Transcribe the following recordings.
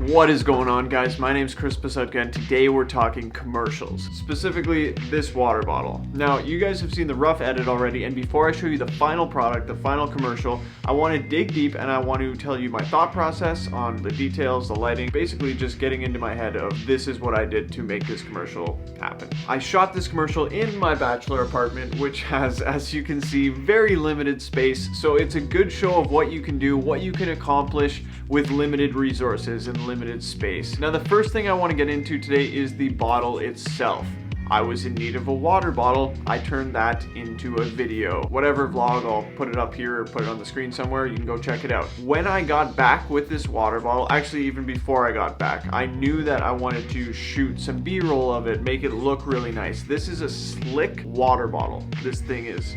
What is going on, guys? My name is Psutka, and today we're talking commercials, specifically this water bottle. Now, you guys have seen the rough edit already, and before I show you the final product, the final commercial, I want to dig deep and I want to tell you my thought process on the details, the lighting, basically just getting into my head of this is what I did to make this commercial happen. I shot this commercial in my bachelor apartment, which has, as you can see, very limited space, so it's a good show of what you can do, what you can accomplish with limited resources and limited space. Now, the first thing I want to get into today is the bottle itself. I was in need of a water bottle. I turned that into a video. Whatever vlog, I'll put it up here or put it on the screen somewhere. You can go check it out. When I got back with this water bottle, actually even before I got back, I knew that I wanted to shoot some B-roll of it, make it look really nice. This is a slick water bottle. This thing is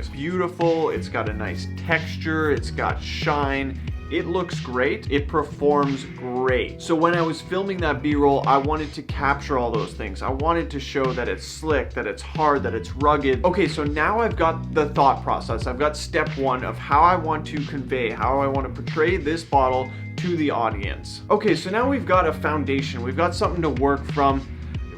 beautiful. It's got a nice texture. It's got shine. It looks great. It performs great. So when I was filming that B-roll, I wanted to capture all those things. I wanted to show that it's slick, that it's hard, that it's rugged. Okay, so now I've got the thought process. I've got step one of how I want to convey, how I want to portray this bottle to the audience. Okay, so now we've got a foundation. We've got something to work from.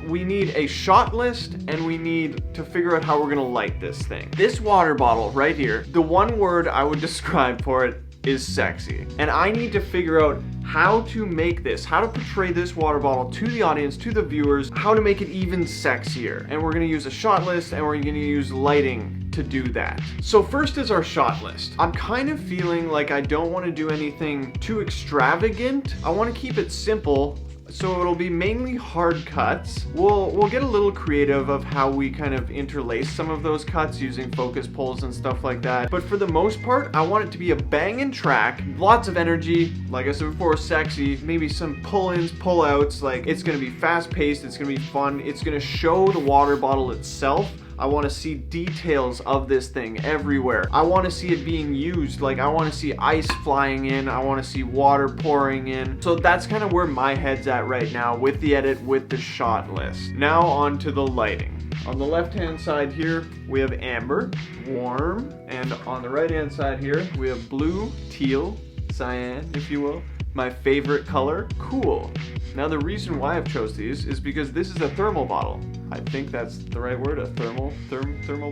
We need a shot list and we need to figure out how we're gonna light this thing. This water bottle right here, the one word I would describe for it is sexy. And I need to figure out how to make this, how to portray this water bottle to the audience, to the viewers, how to make it even sexier. And we're gonna use a shot list and we're gonna use lighting to do that. So first is our shot list. I'm kind of feeling like I don't want to do anything too extravagant. I want to keep it simple. So it'll be mainly hard cuts. We'll get a little creative of how we kind of interlace some of those cuts using focus pulls and stuff like that. But for the most part, I want it to be a banging track, lots of energy, like I said before, sexy, maybe some pull-ins, pull-outs. Like, it's gonna be fast-paced, it's gonna be fun, it's gonna show the water bottle itself. I want to see details of this thing everywhere. I want to see it being used. Like, I want to see ice flying in. I want to see water pouring in. So that's kind of where my head's at right now with the edit, with the shot list. Now on to the lighting. On the left-hand side here, we have amber, warm, and on the right-hand side here, we have blue, teal, cyan, if you will. My favorite color, cool. Now the reason why I've chose these is because this is a thermal bottle. I think that's the right word, a thermal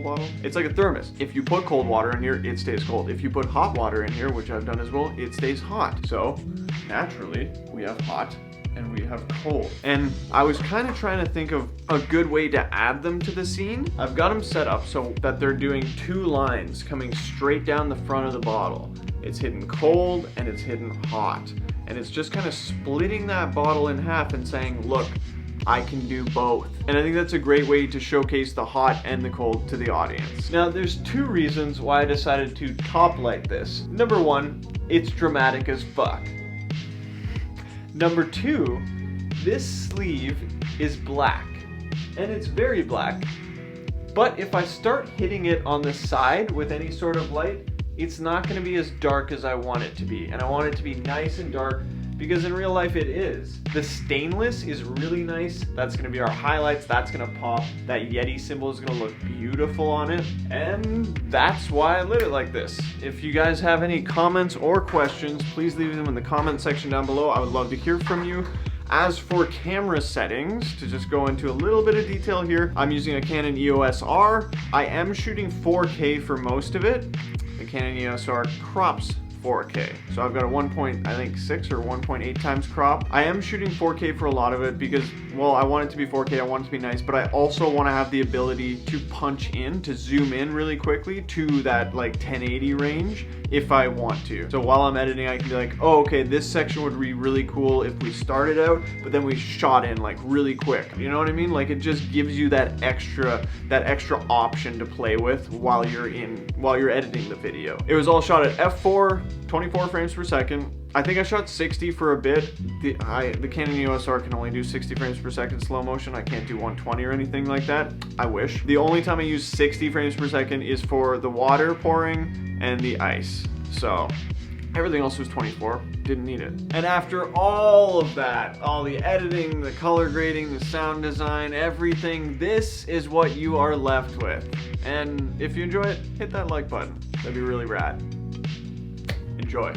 bottle. It's like a thermos. If you put cold water in here, it stays cold. If you put hot water in here, which I've done as well, it stays hot. So naturally, we have hot and we have cold. And I was kind of trying to think of a good way to add them to the scene. I've got them set up so that they're doing two lines coming straight down the front of the bottle. It's hidden cold and it's hidden hot. And it's just kind of splitting that bottle in half and saying, look, I can do both. And I think that's a great way to showcase the hot and the cold to the audience. Now, there's two reasons why I decided to top light this. Number one, it's dramatic as fuck. Number two, this sleeve is black, and it's very black. But if I start hitting it on the side with any sort of light, it's not gonna be as dark as I want it to be. And I want it to be nice and dark because in real life it is. The stainless is really nice. That's gonna be our highlights. That's gonna pop. That Yeti symbol is gonna look beautiful on it. And that's why I lit it like this. If you guys have any comments or questions, please leave them in the comment section down below. I would love to hear from you. As for camera settings, to just go into a little bit of detail here, I'm using a Canon EOS R. I am shooting 4K for most of it. The Canon EOS R crops 4K. So I've got a 1.6 or 1.8 times crop. I am shooting 4K for a lot of it because, well, I want it to be 4K, I want it to be nice, but I also want to have the ability to punch in, to zoom in really quickly to that like 1080 range if I want to. So while I'm editing, I can be like, oh, okay, this section would be really cool if we started out, but then we shot in like really quick. You know what I mean? Like, it just gives you that extra option to play with while you're editing the video. It was all shot at f4, 24 frames per second. I think I shot 60 for a bit. The Canon EOS R can only do 60 frames per second slow motion. I can't do 120 or anything like that. I wish. The only time I use 60 frames per second is for the water pouring and the ice. So everything else was 24. Didn't need it. And after all of that, all the editing, the color grading, the sound design, everything, this is what you are left with. And if you enjoy it, hit that like button. That'd be really rad. Enjoy.